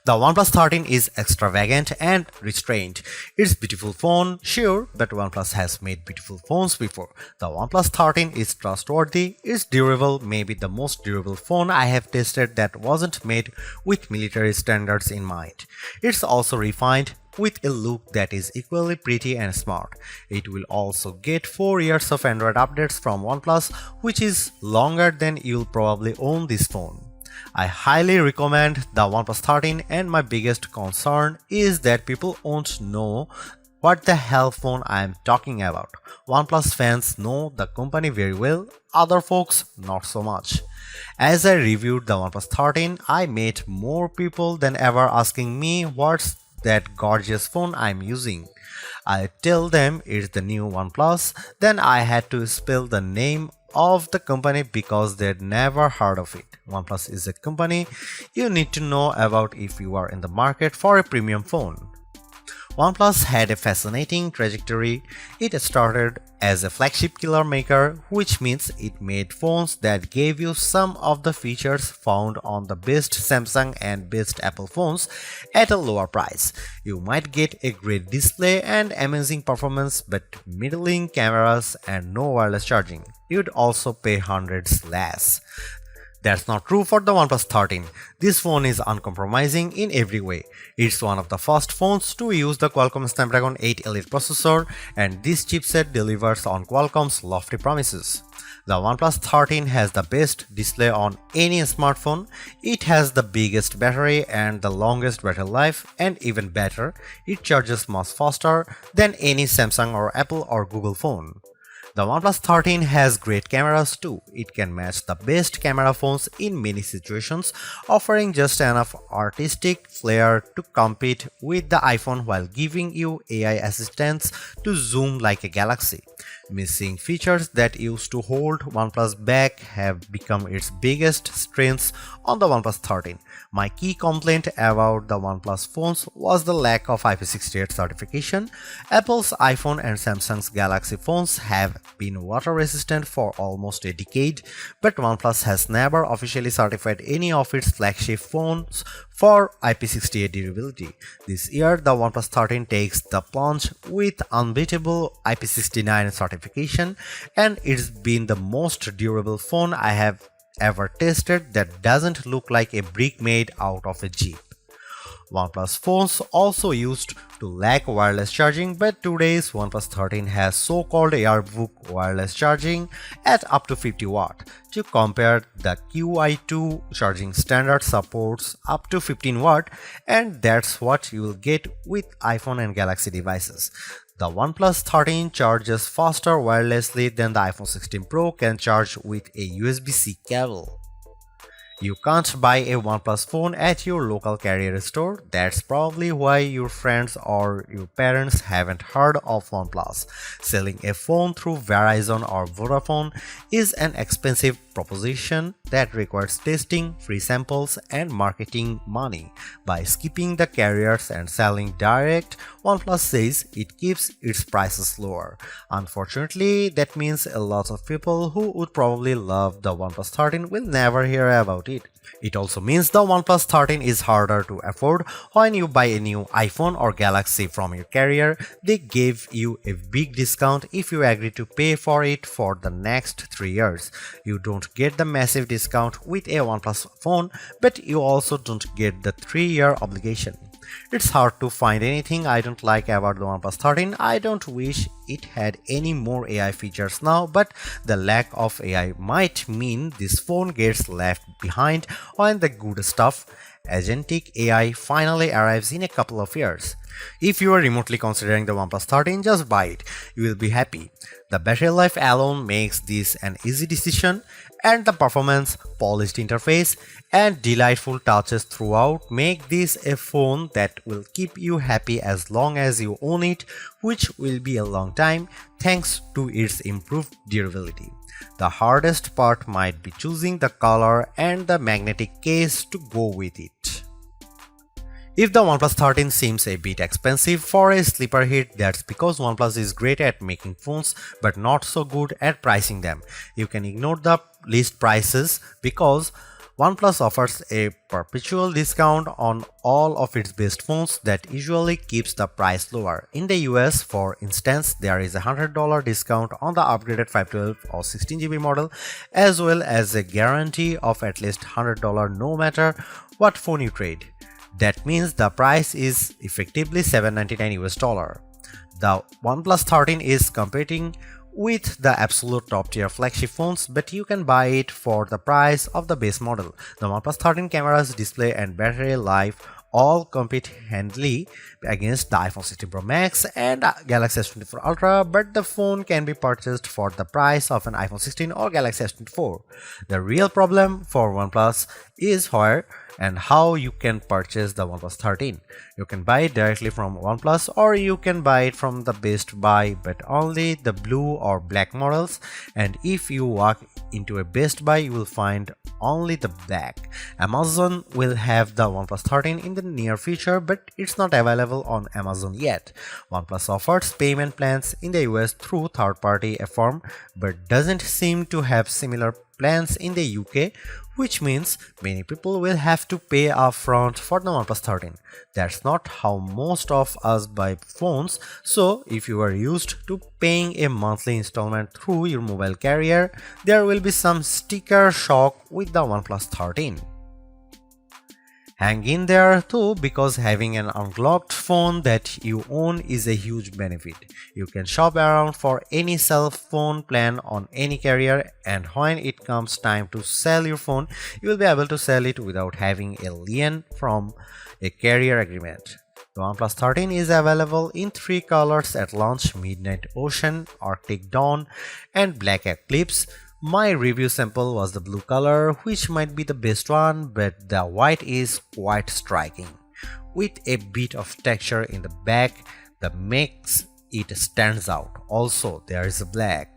The OnePlus 13 is extravagant and restrained. It's a beautiful phone, sure, but OnePlus has made beautiful phones before. The OnePlus 13 is trustworthy, it's durable, maybe the most durable phone I have tested that wasn't made with military standards in mind. It's also refined, with a look that is equally pretty and smart. It will also get 4 years of Android updates from OnePlus, which is longer than you'll probably own this phone. I highly recommend the OnePlus 13, and my biggest concern is that people won't know what the hell phone I am talking about. OnePlus fans know the company very well, other folks not so much. As I reviewed the OnePlus 13, I met more people than ever asking me what's that gorgeous phone I'm using. I tell them it's the new OnePlus, then I had to spell the name of the company because they'd never heard of it. OnePlus is a company you need to know about if you are in the market for a premium phone. OnePlus had a fascinating trajectory. It started as a flagship killer maker, which means it made phones that gave you some of the features found on the best Samsung and best Apple phones at a lower price. You might get a great display and amazing performance, but middling cameras and no wireless charging. You'd also pay hundreds less. That's not true for the OnePlus 13. This phone is uncompromising in every way. It's one of the first phones to use the Qualcomm Snapdragon 8 Elite processor, and this chipset delivers on Qualcomm's lofty promises. The OnePlus 13 has the best display on any smartphone. It has the biggest battery and the longest battery life, and even better, it charges much faster than any Samsung or Apple or Google phone. The OnePlus 13 has great cameras too. It can match the best camera phones in many situations, offering just enough artistic flair to compete with the iPhone while giving you AI assistants to zoom like a galaxy. Missing features that used to hold OnePlus back have become its biggest strengths on the OnePlus 13. My key complaint about the OnePlus phones was the lack of IP68 certification. Apple's iPhone and Samsung's Galaxy phones have been water resistant for almost a decade, but OnePlus has never officially certified any of its flagship phones for IP68 durability. This year, the OnePlus 13 takes the plunge with unbeatable IP69 certification, and it's been the most durable phone I have ever tested that doesn't look like a brick made out of a Jeep. OnePlus phones also used to lack wireless charging, but today's OnePlus 13 has so-called Airbook wireless charging at up to 50 watt. To compare, the QI2 charging standard supports up to 15 watt, and that's what you will get with iPhone and Galaxy devices. The OnePlus 13 charges faster wirelessly than the iPhone 16 Pro can charge with a USB-C cable. You can't buy a OnePlus phone at your local carrier store. That's probably why your friends or your parents haven't heard of OnePlus. Selling a phone through Verizon or Vodafone is an expensive proposition that requires testing, free samples, and marketing money. By skipping the carriers and selling direct, OnePlus says it keeps its prices lower. Unfortunately, that means a lot of people who would probably love the OnePlus 13 will never hear about it. It also means the OnePlus 13 is harder to afford. When you buy a new iPhone or Galaxy from your carrier, they give you a big discount if you agree to pay for it for the next 3 years. You don't get the massive discount with a OnePlus phone, but you also don't get the 3-year obligation. It's hard to find anything I don't like about the OnePlus 13. I don't wish it had any more AI features now, but the lack of AI might mean this phone gets left behind when the good stuff, agentic AI, finally arrives in a couple of years. If you are remotely considering the OnePlus 13, just buy it. You will be happy. The battery life alone makes this an easy decision, and the performance, polished interface, and delightful touches throughout make this a phone that will keep you happy as long as you own it, which will be a long time thanks to its improved durability. The hardest part might be choosing the color and the magnetic case to go with it. If the OnePlus 13 seems a bit expensive for a sleeper hit, that's because OnePlus is great at making phones but not so good at pricing them. You can ignore the list prices because OnePlus offers a perpetual discount on all of its best phones that usually keeps the price lower. In the US, for instance, there is a $100 discount on the upgraded 512 or 16GB model, as well as a guarantee of at least $100 no matter what phone you trade. That means the price is effectively $799 US. The OnePlus 13 is competing with the absolute top tier flagship phones, but you can buy it for the price of the base model. The OnePlus 13 cameras, display and battery life all compete handily against the iPhone 16 Pro Max and Galaxy S24 Ultra, but the phone can be purchased for the price of an iPhone 16 or Galaxy S24. The real problem for OnePlus is where and how you can purchase the OnePlus 13. You can buy it directly from OnePlus or you can buy it from the Best Buy, but only the blue or black models, and if you walk into a Best Buy you will find only the black. Amazon will have the OnePlus 13 in the near future, but it's not available on Amazon yet. OnePlus offers payment plans in the US through third-party firm, but doesn't seem to have similar plans in the UK, which means many people will have to pay upfront for the OnePlus 13. That's not how most of us buy phones, so if you are used to paying a monthly installment through your mobile carrier, there will be some sticker shock with the OnePlus 13. Hang in there too, because having an unlocked phone that you own is a huge benefit. You can shop around for any cell phone plan on any carrier, and when it comes time to sell your phone, you will be able to sell it without having a lien from a carrier agreement. The OnePlus 13 is available in 3 colors at launch: Midnight Ocean, Arctic Dawn, and Black Eclipse. My review sample was the blue color, which might be the best one, but the white is quite striking, with a bit of texture in the back that makes it stands out. Also, there is a black.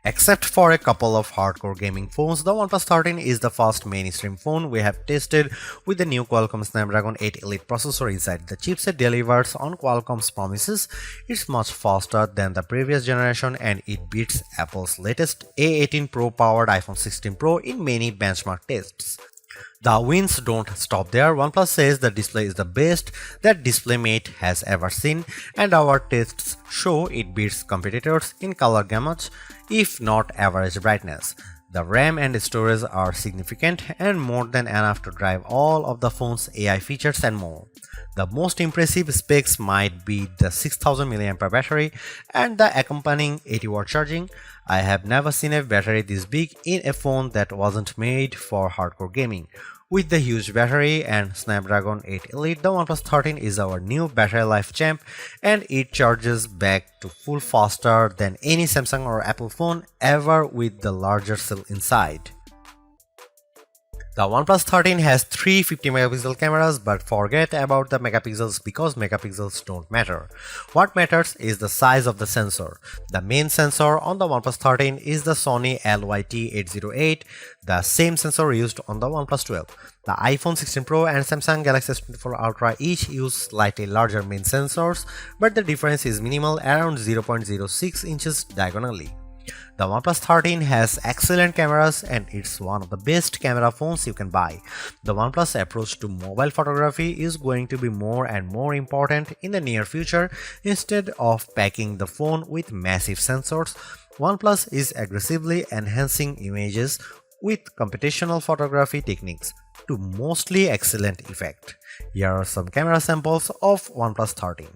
Except for a couple of hardcore gaming phones, the OnePlus 13 is the first mainstream phone we have tested with the new Qualcomm Snapdragon 8 Elite processor inside. The chipset delivers on Qualcomm's promises. It's much faster than the previous generation and it beats Apple's latest A18 Pro powered iPhone 16 Pro in many benchmark tests. The wins don't stop there. OnePlus says the display is the best that DisplayMate has ever seen, and our tests show it beats competitors in color gamut, if not average brightness. The RAM and storage are significant and more than enough to drive all of the phone's AI features and more. The most impressive specs might be the 6000 mAh battery and the accompanying 80-watt charging. I have never seen a battery this big in a phone that wasn't made for hardcore gaming. With the huge battery and Snapdragon 8 Elite, the OnePlus 13 is our new battery life champ, and it charges back to full faster than any Samsung or Apple phone ever with the larger cell inside. The OnePlus 13 has 3 50-megapixel cameras, but forget about the megapixels because megapixels don't matter. What matters is the size of the sensor. The main sensor on the OnePlus 13 is the Sony LYT-808, the same sensor used on the OnePlus 12. The iPhone 16 Pro and Samsung Galaxy S24 Ultra each use slightly larger main sensors, but the difference is minimal, around 0.06 inches diagonally. The OnePlus 13 has excellent cameras and it's one of the best camera phones you can buy. The OnePlus approach to mobile photography is going to be more and more important in the near future. Instead of packing the phone with massive sensors, OnePlus is aggressively enhancing images with computational photography techniques to mostly excellent effect. Here are some camera samples of OnePlus 13.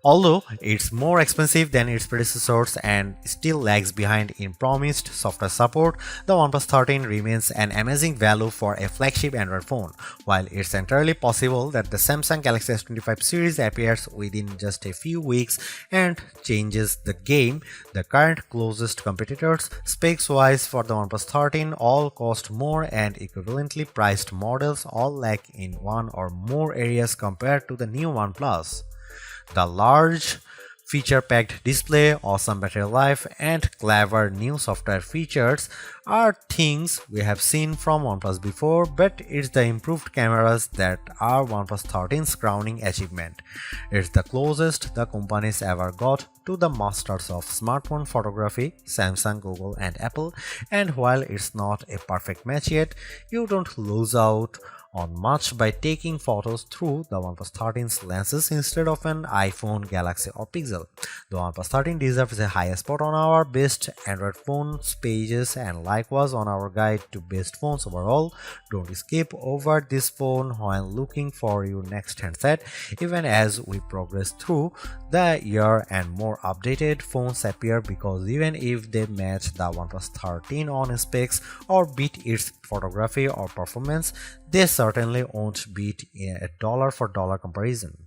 Although it's more expensive than its predecessors and still lags behind in promised software support, the OnePlus 13 remains an amazing value for a flagship Android phone. While it's entirely possible that the Samsung Galaxy S25 series appears within just a few weeks and changes the game, the current closest competitors, specs-wise for the OnePlus 13, all cost more and equivalently priced models all lack in one or more areas compared to the new OnePlus. The large feature-packed display, awesome battery life, and clever new software features are things we have seen from OnePlus before, but it's the improved cameras that are OnePlus 13's crowning achievement. It's the closest the companies ever got to the masters of smartphone photography, Samsung, Google, and Apple, and while it's not a perfect match yet, you don't lose out on much by taking photos through the OnePlus 13's lenses instead of an iPhone, Galaxy or Pixel. The OnePlus 13 deserves a high spot on our best Android phones pages and likewise on our guide to best phones overall. Don't skip over this phone while looking for your next handset. Even as we progress through the year and more updated phones appear, because even if they match the OnePlus 13 on specs or beat its photography or performance, they certainly won't beat a dollar for dollar comparison.